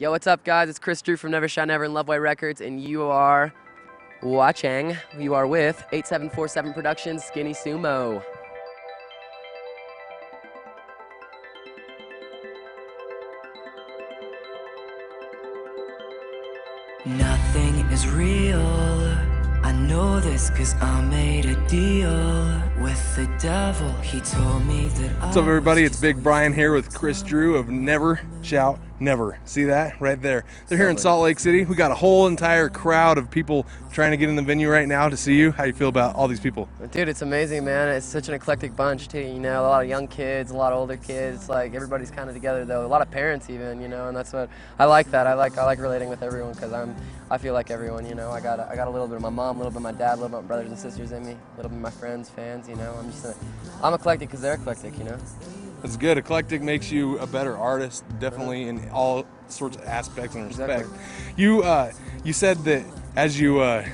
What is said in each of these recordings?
Yo, what's up, guys? It's Chris Drew from Never Shine Never and Loveway Records, and you are with 8747 Productions, Skinny Sumo. Nothing is real. I know this cause I made a deal with the devil. He told me that What's up, everybody? It's Big Brian here with Chris Drew of Never Shout Never. See that right there? They're here in Salt Lake City. We got a whole entire crowd of people trying to get in the venue right now to see you. How you feel about all these people? Dude, it's amazing, man. It's such an eclectic bunch, too. You know, a lot of young kids, a lot of older kids. Like, everybody's kind of together, though. A lot of parents, even, you know, and that's what I like. That I like relating with everyone because I feel like everyone. You know, I got a little bit of my mom, a little bit of my dad, a little bit of my brothers and sisters in me, a little bit of my friends, fans. You know, I'm eclectic because they're eclectic. You know. It's good. Eclectic makes you a better artist, definitely in all sorts of aspects and respect. Exactly. You said that as you're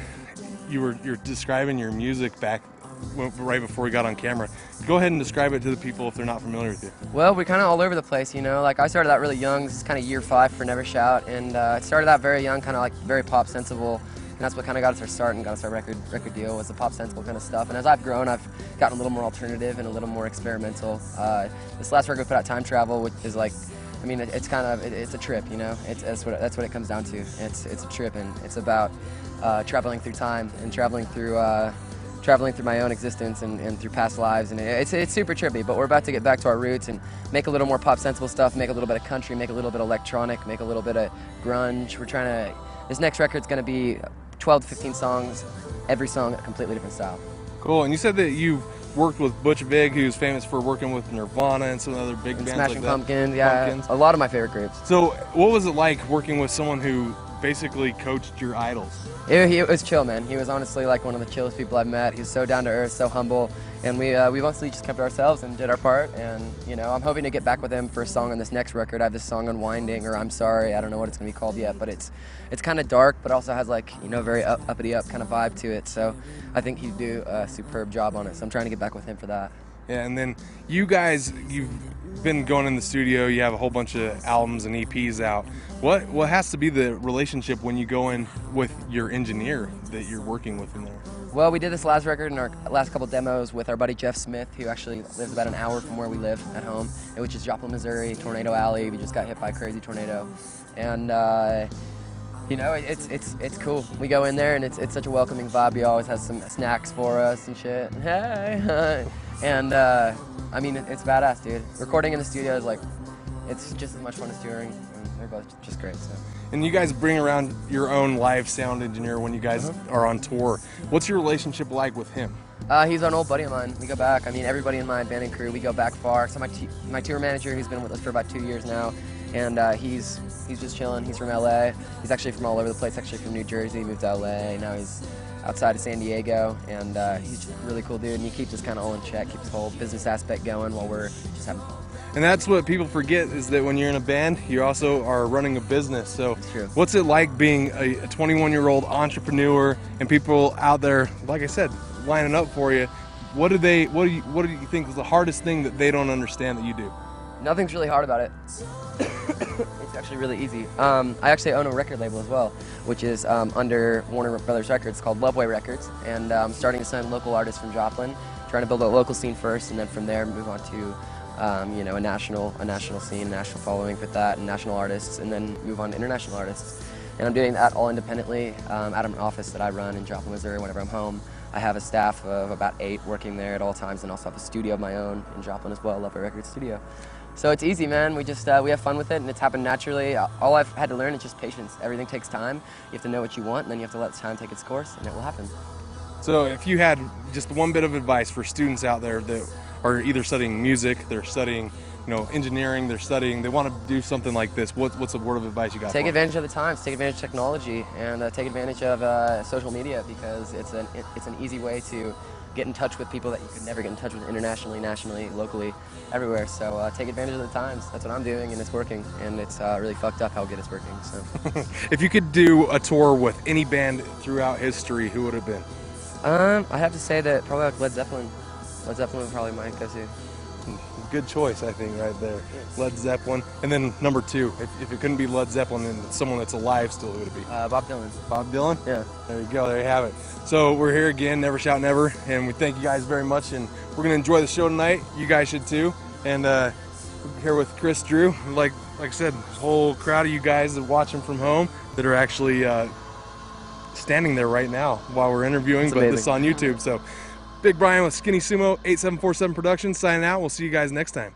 describing your music right before we got on camera. Go ahead and describe it to the people if they're not familiar with you. Well, we're kind of all over the place, you know. Like, I started out really young. This is kind of year 5 for Never Shout, and it started out very young, kind of like very pop sensible. And that's what kind of got us our start and got us our record deal, was the pop sensible kind of stuff. And as I've grown, I've gotten a little more alternative and a little more experimental. This last record we put out, Time Travel, which is like, I mean, it's a trip, you know. That's what it comes down to. It's a trip, and it's about traveling through time and traveling through my own existence and through past lives, and it's super trippy. But we're about to get back to our roots and make a little more pop sensible stuff, make a little bit of country, make a little bit of electronic, make a little bit of grunge. This next record's gonna be 12 to 15 songs, every song a completely different style. Cool. And you said that you've worked with Butch Vig, who's famous for working with Nirvana and some other big bands Smashing like that. Pumpkins, yeah, Pumpkins. a lot of my favorite groups. So what was it like working with someone who basically coached your idols? It was chill, man. He was honestly like one of the chillest people I've met. He was so down to earth, so humble, and we mostly just kept to ourselves and did our part. And you know, I'm hoping to get back with him for a song on this next record. I have this song, Unwinding, or I'm Sorry. I don't know what it's gonna be called yet, but it's kind of dark, but also has like, you know, very uppity up kind of vibe to it. So I think he'd do a superb job on it. So I'm trying to get back with him for that. Yeah, and then you guys, you've been going in the studio, you have a whole bunch of albums and EPs out. What has to be the relationship when you go in with your engineer that you're working with in there? Well, we did this last record and our last couple demos with our buddy Jeff Smith, who actually lives about an hour from where we live at home, which is Joplin, Missouri, Tornado Alley. We just got hit by a crazy tornado. And you know, it's cool. We go in there and it's such a welcoming vibe. He always has some snacks for us and shit. Hey, and I mean, it's badass, dude. Recording in the studio is like, it's just as much fun as touring, and they're both just great. So. And you guys bring around your own live sound engineer when you guys are on tour. What's your relationship like with him? He's an old buddy of mine. We go back. I mean, everybody in my band and crew, we go back far. So my tour manager, who's been with us for about 2 years now, and he's just chilling. He's from LA. He's actually from all over the place. Actually from New Jersey. He moved to LA. Now he's outside of San Diego, and he's just a really cool dude. And he keeps us kind of all in check, keeps the whole business aspect going while we're just having fun. And that's what people forget, is that when you're in a band, you also are running a business. So true. What's it like being a 21-year-old entrepreneur and people out there, like I said, lining up for you? What do you think is the hardest thing that they don't understand that you do? Nothing's really hard about it. It's actually really easy. I actually own a record label as well, which is under Warner Brothers Records, called Loveway Records, and I'm starting to sign local artists from Joplin, trying to build a local scene first, and then from there move on to you know, a national scene, national following with that, and national artists, and then move on to international artists. And I'm doing that all independently out of an office that I run in Joplin, Missouri. Whenever I'm home, I have a staff of about 8 working there at all times, and also have a studio of my own in Joplin as well, Loveway Records Studio. So it's easy, man. We just we have fun with it, and it's happened naturally. All I've had to learn is just patience. Everything takes time. You have to know what you want, and then you have to let time take its course, and it will happen. So if you had just one bit of advice for students out there that are either studying music, they're studying, you know, engineering, they want to do something like this, what's a word of advice you got? Take advantage of the times, take advantage of technology, and take advantage of social media, because it's an easy way to get in touch with people that you could never get in touch with internationally, nationally, locally, everywhere. So take advantage of the times. That's what I'm doing, and it's working. And it's really fucked up how good it's working. So. If you could do a tour with any band throughout history, who would it have been? I have to say that probably like Led Zeppelin. Led Zeppelin would probably my go-to. good choice, I think, right there. Led Zeppelin. And then number 2, if it couldn't be Led Zeppelin, then someone that's alive still, who would it be? Bob Dylan. Bob Dylan? Yeah. There you go. There you have it. So we're here again, Never Shout Never, and we thank you guys very much. And we're going to enjoy the show tonight. You guys should too. And we're here with Chris Drew. Like I said, this whole crowd of you guys that watch him from home that are actually standing there right now while we're interviewing, but this is on YouTube. So Big Brian with Skinny Sumo 8747 Productions signing out. We'll see you guys next time.